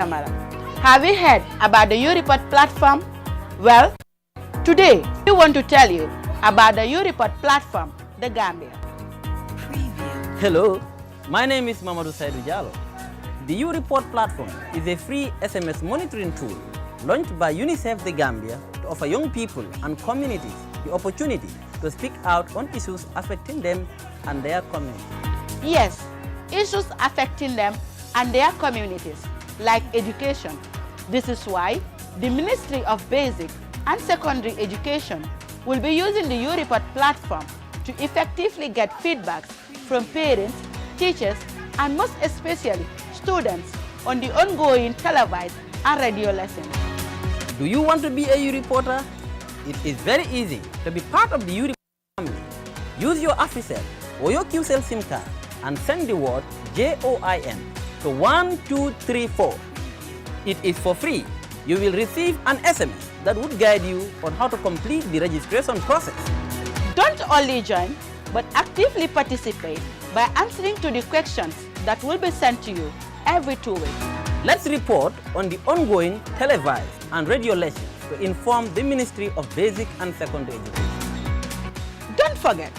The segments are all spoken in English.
Have you heard about the U-Report platform? Well, today we want to tell you about the U-Report platform, the Gambia. Hello, my name is Mamadou Saidou Diallo. The U-Report platform is a free SMS monitoring tool launched by UNICEF The Gambia to offer young people and communities the opportunity to speak out on issues affecting them and their community. Yes, issues affecting them and their communities, like education. This is why the Ministry of Basic and Secondary Education will be using the U-Report platform to effectively get feedbacks from parents, teachers, and most especially students on the ongoing televised and radio lessons. Do you want to be a U-Reporter? It is very easy to be part of the U-Report family. Use your AfriCell or your QCell SIM card and send the word JOIN to 1234. It is for free. You will receive an SMS that would guide you on how to complete the registration process. Don't only join, but actively participate by answering to the questions that will be sent to you every 2 weeks. Let's report on the ongoing televised and radio lessons to inform the Ministry of Basic and Secondary Education. Don't forget,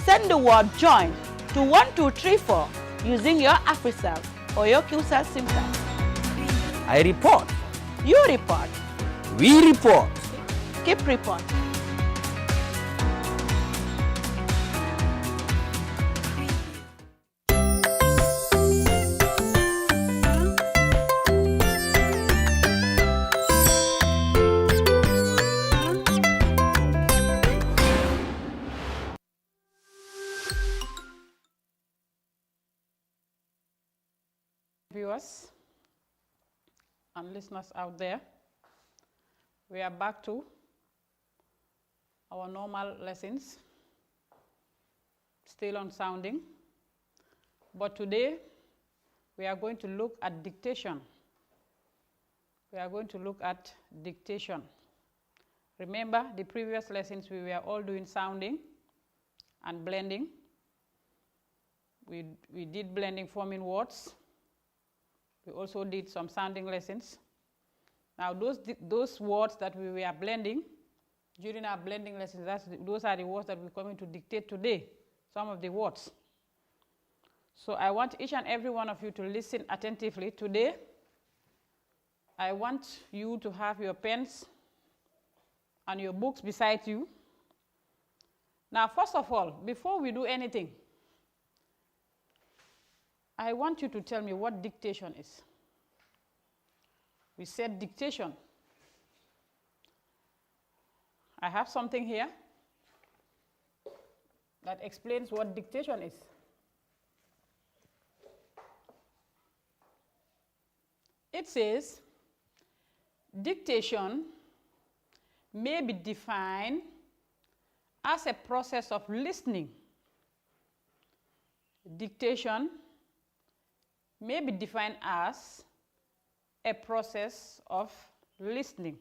send the word JOIN to 1234 using your AfriCell or your QCell SIM card. I report. You report. We report. Keep reporting. Viewers and listeners out there, we are back to our normal lessons, still on sounding, but today we are going to look at dictation. We are going to look at dictation. Remember the previous lessons we were all doing sounding and blending. We did blending forming words. We also did some sounding lessons. Now those words that we were blending, during our blending lessons, those are the words that we're coming to dictate today, some of the words. So I want each and every one of you to listen attentively. Today, I want you to have your pens and your books beside you. Now, first of all, before we do anything, I want you to tell me what dictation is. We said dictation. I have something here that explains what dictation is. It says, dictation may be defined as a process of listening. Dictation may be defined as a process of listening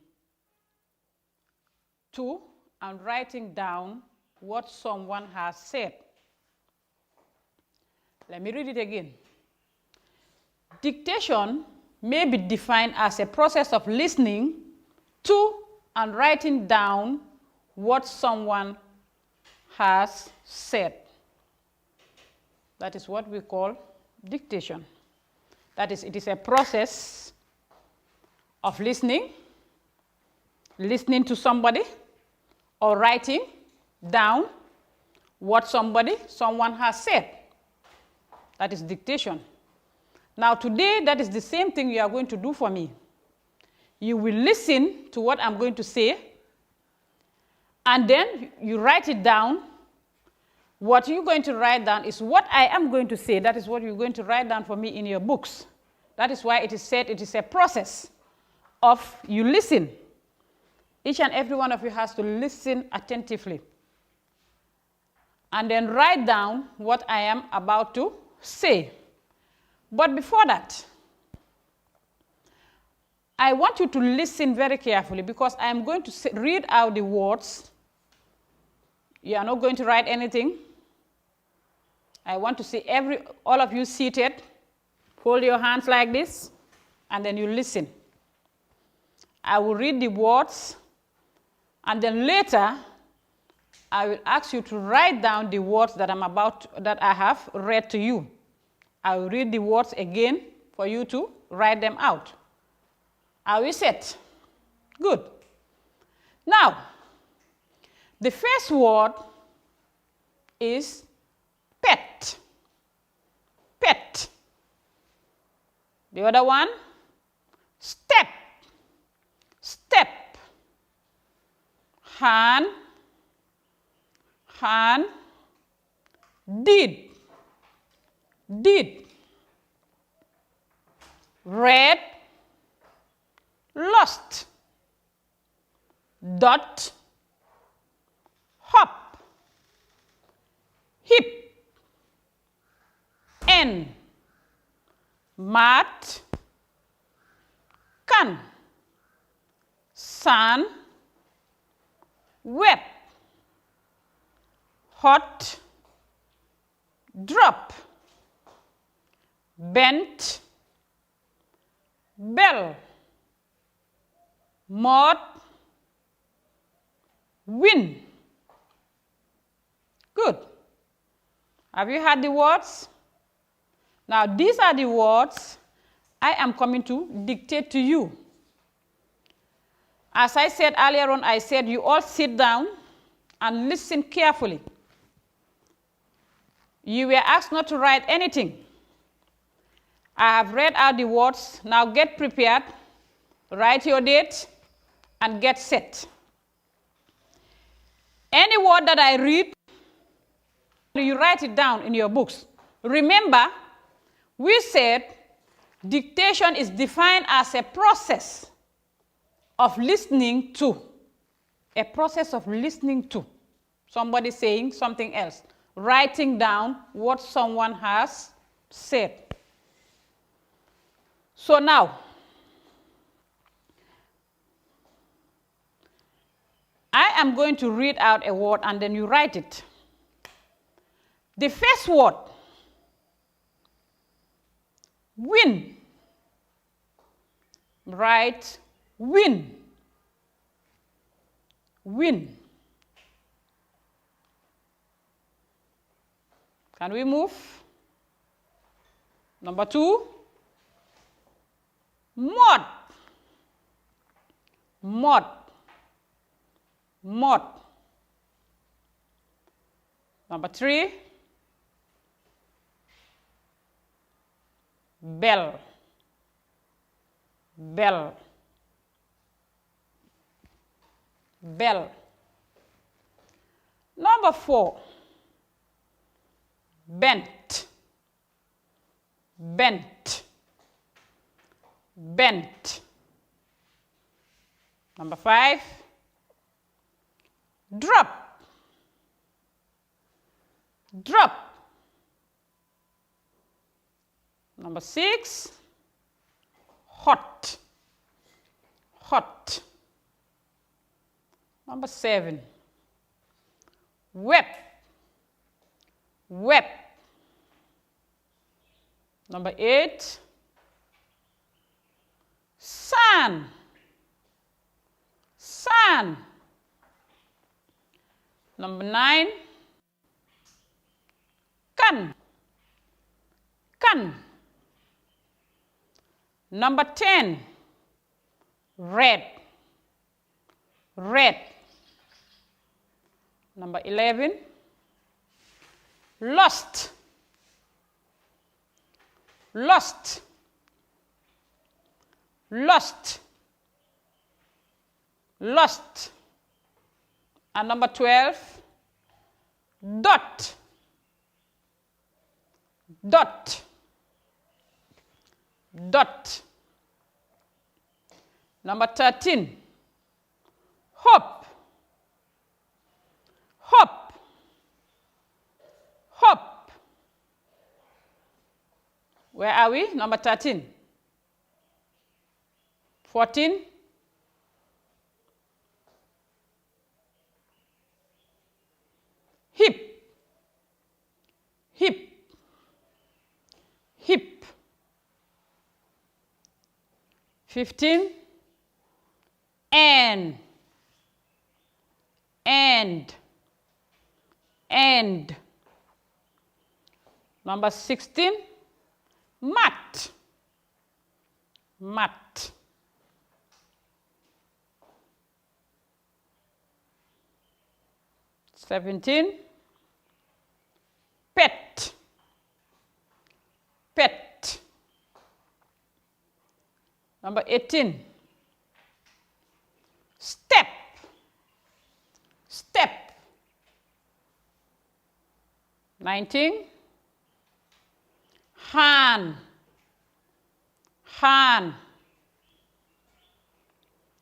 to and writing down what someone has said. Let me read it again. Dictation may be defined as a process of listening to and writing down what someone has said. That is what we call dictation. That is, it is a process of listening to somebody, or writing down what someone has said. That is dictation. Now today, that is the same thing you are going to do for me. You will listen to what I'm going to say, and then you write it down. What you're going to write down is what I am going to say. That is what you're going to write down for me in your books. That is why it is said it is a process of you listen. Each and every one of you has to listen attentively. And then write down what I am about to say. But before that, I want you to listen very carefully, because I am going to read out the words. You are not going to write anything. I want to see all of you seated. Hold your hands like this and then you listen. I will read the words, and then later I will ask you to write down the words that I have read to you. I will read the words again for you to write them out. Are we set? Good. Now, the first word is pet. Pet. The other one, step. Step. Hand. Hand. Did. Did. Red. Lost. Dot. Hop. Hip. N. Mat. Can. Sun. Wet. Hot. Drop. Bent. Bell. Mud. Win. Good. Have you heard the words? Now, these are the words I am coming to dictate to you. As I said earlier on, I said you all sit down and listen carefully. You were asked not to write anything. I have read out the words. Now get prepared, write your date, and get set. Any word that I read, you write it down in your books. Remember, we said dictation is defined as a process of listening to. A process of listening to. Somebody saying something else. Writing down what someone has said. So now, I am going to read out a word and then you write it. The first word, win. Write win. Win. Can we move? Number 2, mud. Mud. Mud. Number 3, bell. Bell. Bell. Number 4, bent. Bent. Bent. Number 5, drop. Drop. Number 6, hot. Hot. Number 7, web. Web. Number 8, sun. Sun. Number 9, can. Can. Number 10, red. Red. Number 11, lost. Lost. Lost. Lost. And number 12, dot. Dot. Dot. Number 13, hope. Hope. Hope. Where are we? Number 13. 14. Hip. Hip. Hip. 15, and, and. Number 16, mat, mat. Seventeen, pet, pet. Number 18, step, step. 19, hand, hand.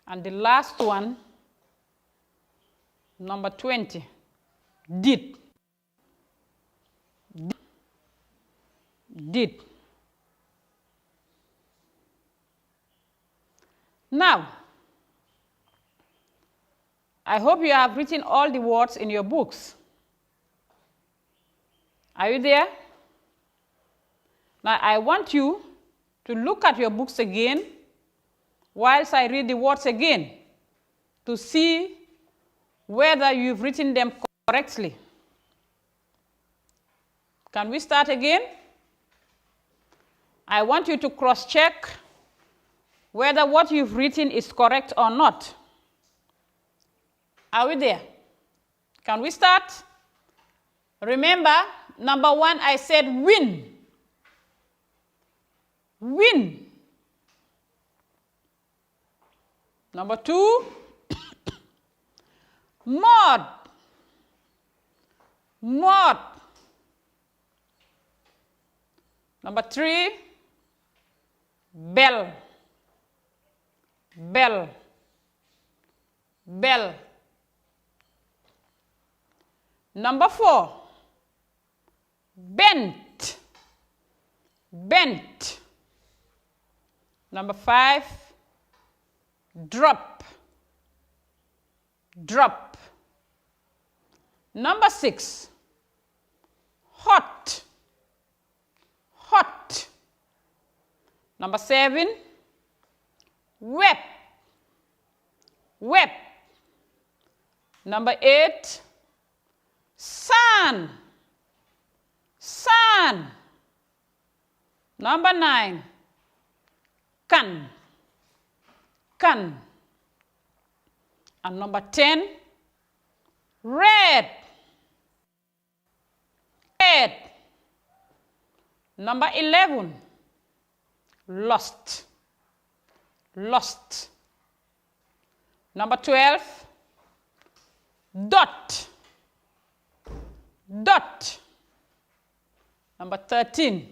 And the last one, number 20, did, did. Now, I hope you have written all the words in your books. Are you there? Now, I want you to look at your books again whilst I read the words again to see whether you've written them correctly. Can we start again? I want you to cross-check whether what you've written is correct or not. Are we there? Can we start? Remember, number 1, I said win. Win. Number 2, mod. Mod. Number 3, bell. Bell. Bell. Number 4, bent. Bent. Number 5, drop. Drop. Number 6, hot. Hot. Number 7, web. Web. Number 8, sun. Sun. Number 9, can. Can. And number 10, red. Red. Number 11, lost. Lost. Number 12, dot. Dot. Number 13,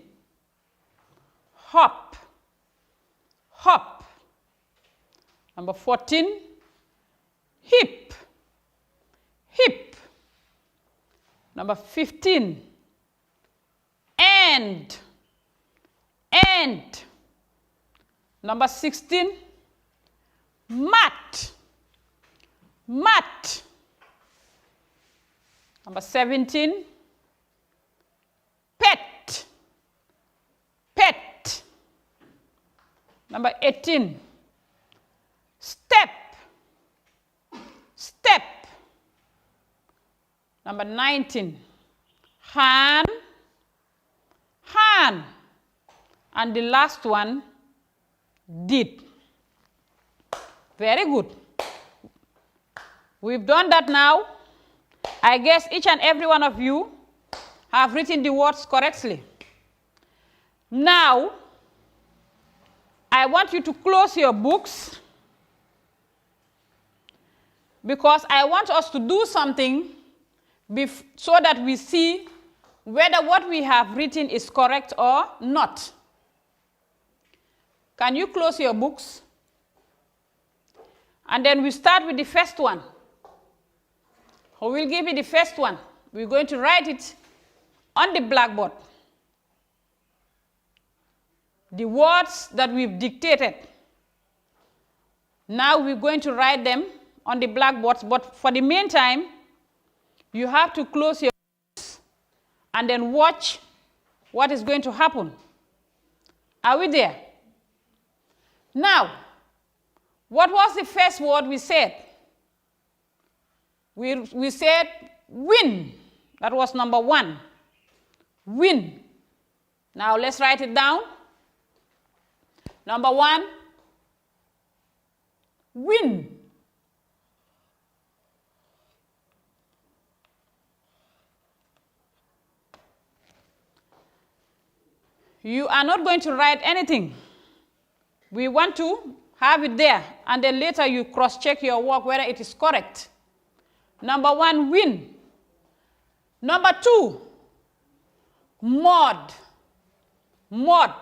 hop. Hop. Number 14, hip. Hip. Number 15, end. End. Number 16, mat. Mat. Number 17, pet. Pet. Number 18, step. Step. Number 19, hand. Hand. And the last one, did. Very good. We've done that now. I guess each and every one of you have written the words correctly. Now, I want you to close your books because I want us to do something so that we see whether what we have written is correct or not. Can you close your books? And then we start with the first one. Who will give me the first one? We're going to write it on the blackboard. The words that we've dictated. Now we're going to write them on the blackboards, but for the meantime, you have to close your eyes and then watch what is going to happen. Are we there? Now, What was the first word we said? We said win. That was number 1. Win. Now let's write it down. Number 1, win. You are not going to write anything. We want to have it there, and then later you cross-check your work whether it is correct. Number 1, win. Number 2, mod. Mod.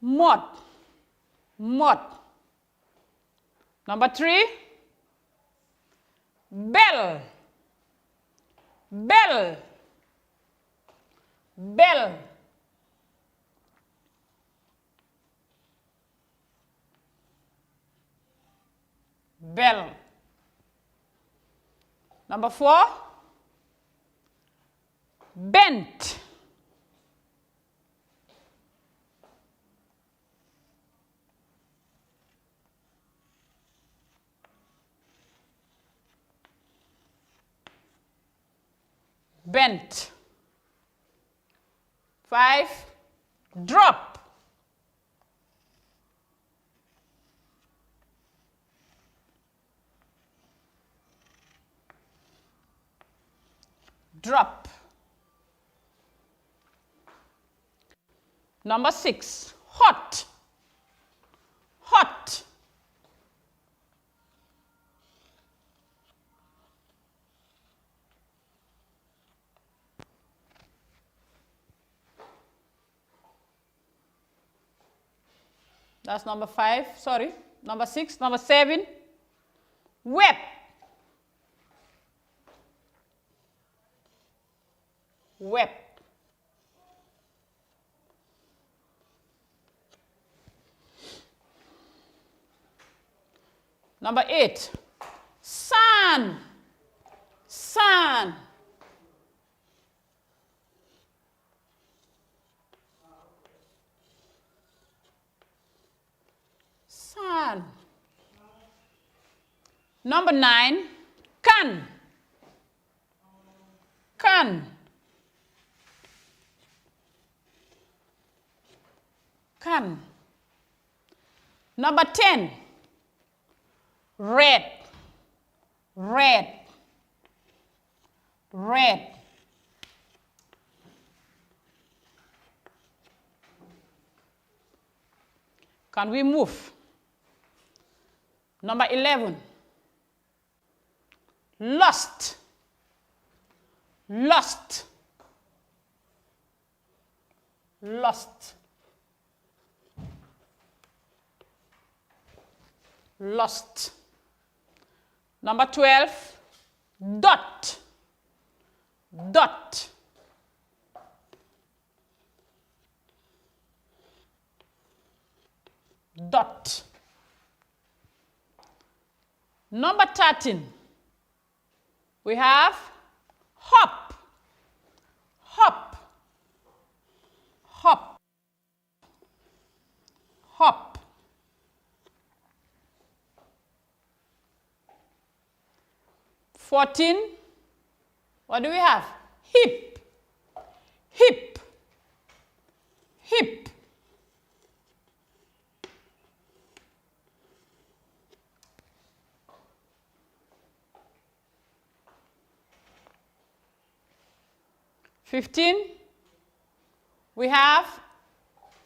Mod. Mod. Number 3, bell. Bell. Bell. Bell. Number 4, bent. Bent. 5, drop. Drop. Number 6, hot. Hot. That's number 5, sorry. Number 6, number 7, web. Web. Number 8, sun. Sun. Sun. Number 9, can. Can. Can. Number 10, red. Red. Red. Can we move? Number 11, lost. Lost. Lost. Lost. Number 12, dot. Dot. Dot. Number 13, we have hop. Hop. Hop. Hop. "14", what do we have? Hip. Hip. Hip. "15", we have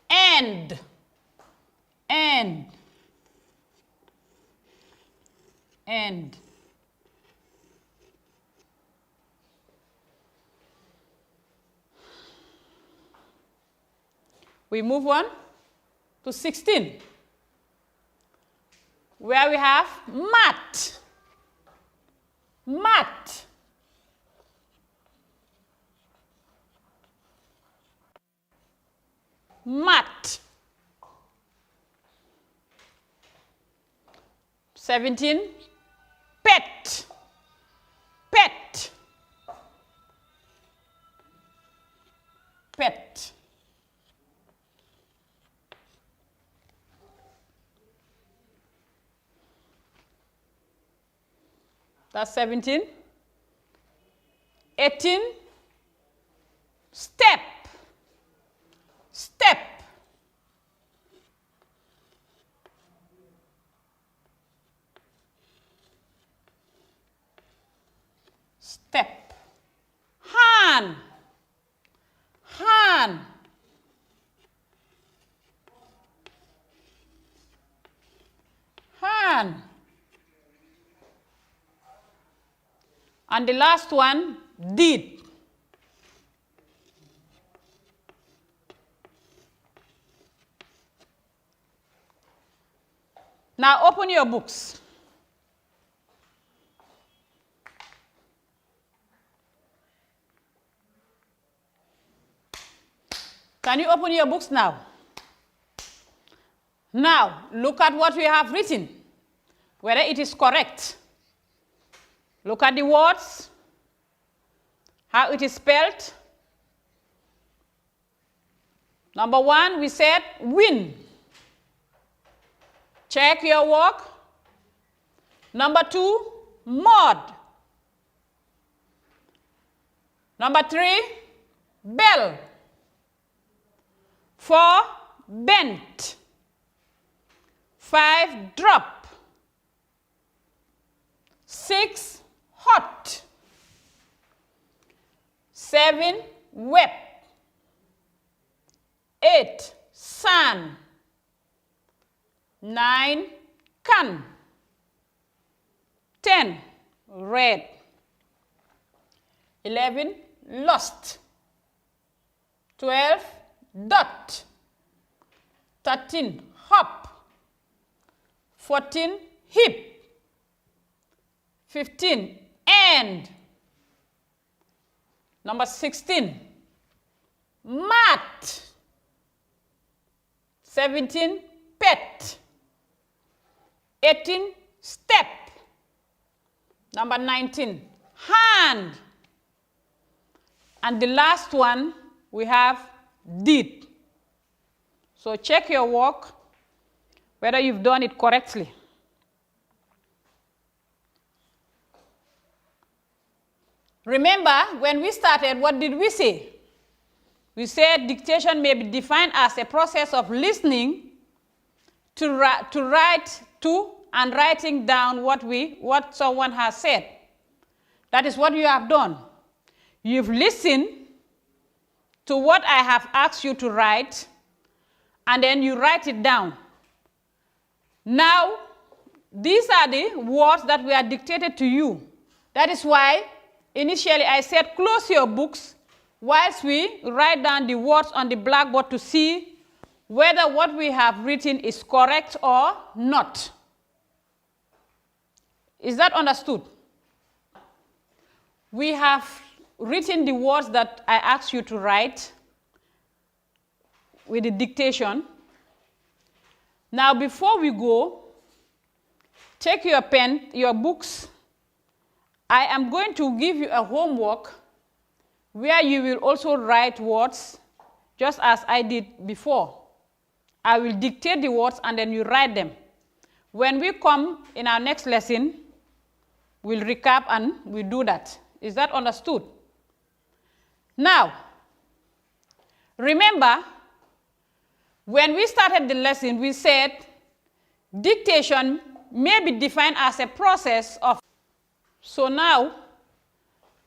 end. End. End. We move on to 16, where we have mat. Mat. Mat. 17, pet. pet. That's 17. 18, step. Step. Step. Hand. Hand. Hand. And the last one, did. Now open your books. Can you open your books now? Now, look at what we have written, whether it is correct. Look at the words, how it is spelled. Number 1, we said win. Check your work. Number 2, mod. Number 3, bell. 4, bent. 5, drop. 6, hot. 7, web. 8, sun. 9, can. 10, red. 11, lost. 12, dot. 13, hop. 14, hip. 15, end. Number 16, mat. 17, pet. 18, step. Number 19, hand. And the last one, we have did. So check your work, whether you've done it correctly. Remember, when we started, what did we say? We said dictation may be defined as a process of listening to write to and writing down what someone has said. That is what you have done. You've listened to what I have asked you to write, and then you write it down. Now, these are the words that were dictated to you. That is why initially I said close your books whilst we write down the words on the blackboard to see whether what we have written is correct or not. Is that understood? We have written the words that I asked you to write with the dictation. Now, before we go, take your pen, your books. I am going to give you a homework where you will also write words just as I did before. I will dictate the words and then you write them. When we come in our next lesson, we'll recap and we'll do that. Is that understood? Now, remember, when we started the lesson, we said dictation may be defined as a process of. So now,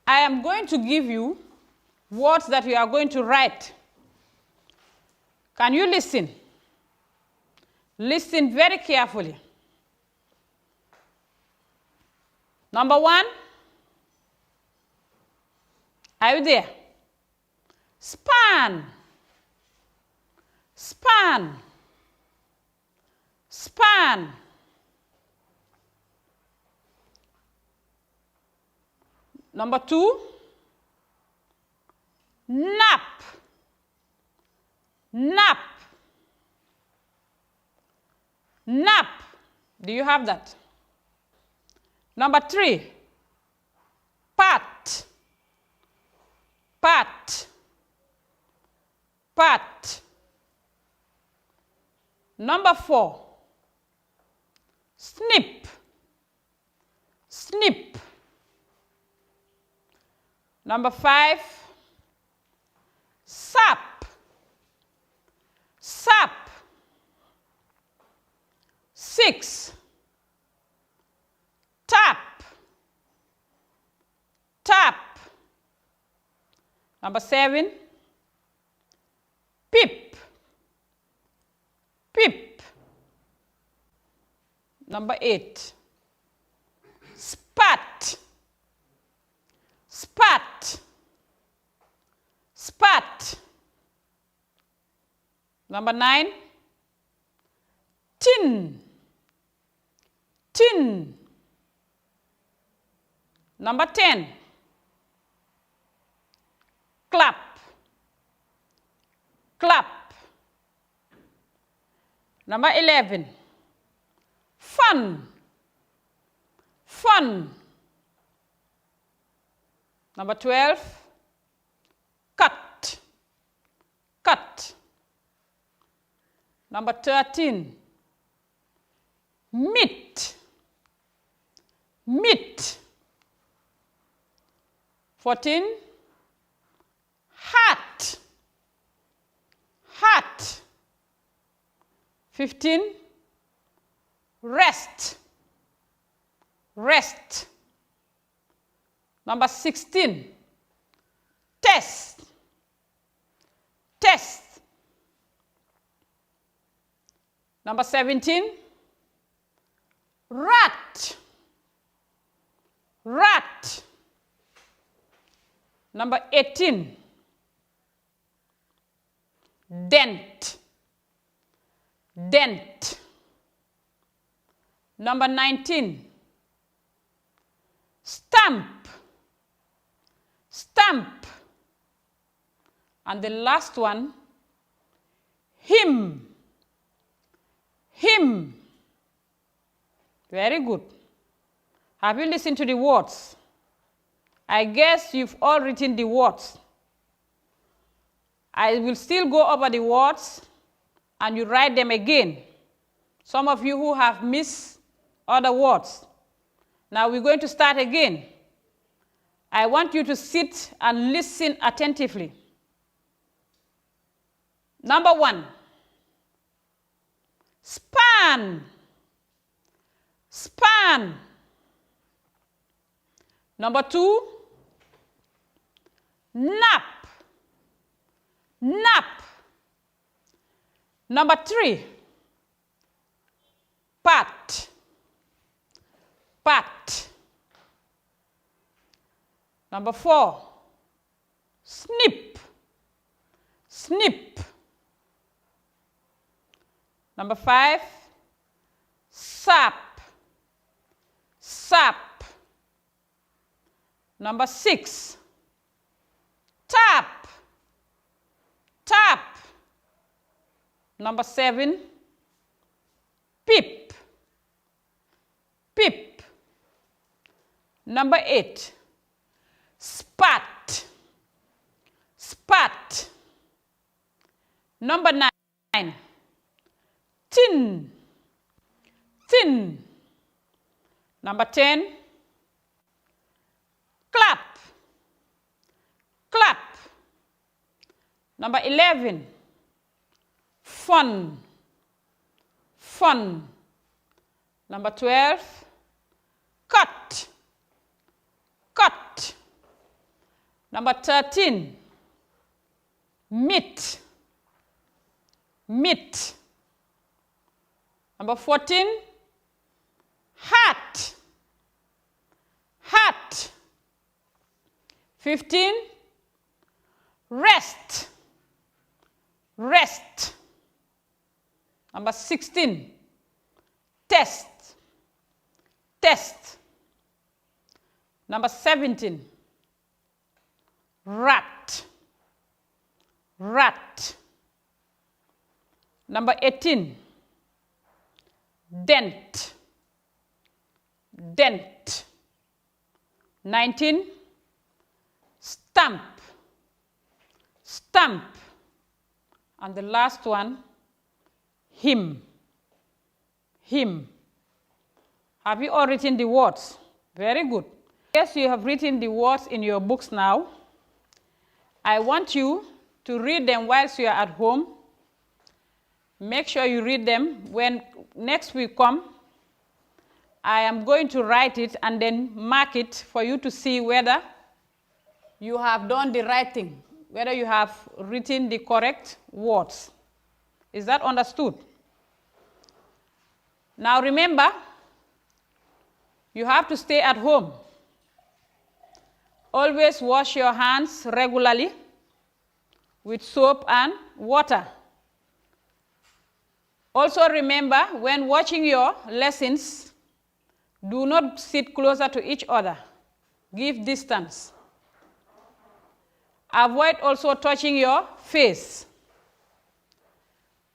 I am going to give you words that you are going to write. Can you listen? Listen very carefully. Number 1, are you there? Span. Span. Span. Number 2, nap. Nap. Nap. Do you have that? Number 3, pat. Pat. Spat. Number 4, snip. Snip. Number 5, sap. Sap. 6, tap. Tap. Number 7, pip. Pip. Number 8, spat. Spat. Spat. Number 9, tin. Tin. Number 10, clap. Clap. Number 11, fun. Fun. Number 12, cut. Cut. Number 13, meet. Meet. 14, hat. Hat. 15, rest. Rest. Number 16, test. Test. Number 17, rat. Rat. Number 18, dent. Dent. Number 19, stamp. Stamp. And the last one, hymn. Hymn. Very good. Have you listened to the words? I guess you've all written the words. I will still go over the words and you write them again. Some of you who have missed other words. Now we're going to start again. I want you to sit and listen attentively. Number 1, span. Span. Number 2, nap. Nap. Number 3, pat. Pat. Number 4, snip. Snip. Number 5, sap. Sap. Number 6, tap. Tap. Number 7, pip. Pip. Number 8, spat. Spat. Number 9, tin. Tin. Number 10, clap. Clap. Number 11, fun. Fun. Number 12, cut. Cut. Number 13, meet. Meet. Number 14, hat. Hat. 15, rest. Rest. Number 16, test. Test. Number 17, rat. Rat. Number 18, dent. Dent. 19, stamp. Stamp. And the last one, him. Him. Have you all written the words? Very good. Yes, you have written the words in your books now. I want you to read them whilst you are at home. Make sure you read them. When next week come, I am going to write it and then mark it for you to see whether you have done the right thing, whether you have written the correct words. Is that understood? Now remember, you have to stay at home. Always wash your hands regularly with soap and water. Also remember, when watching your lessons, do not sit closer to each other. Give distance. Avoid also touching your face.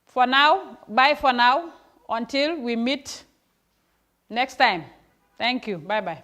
For now, bye for now, until we meet next time. Thank you. Bye-bye.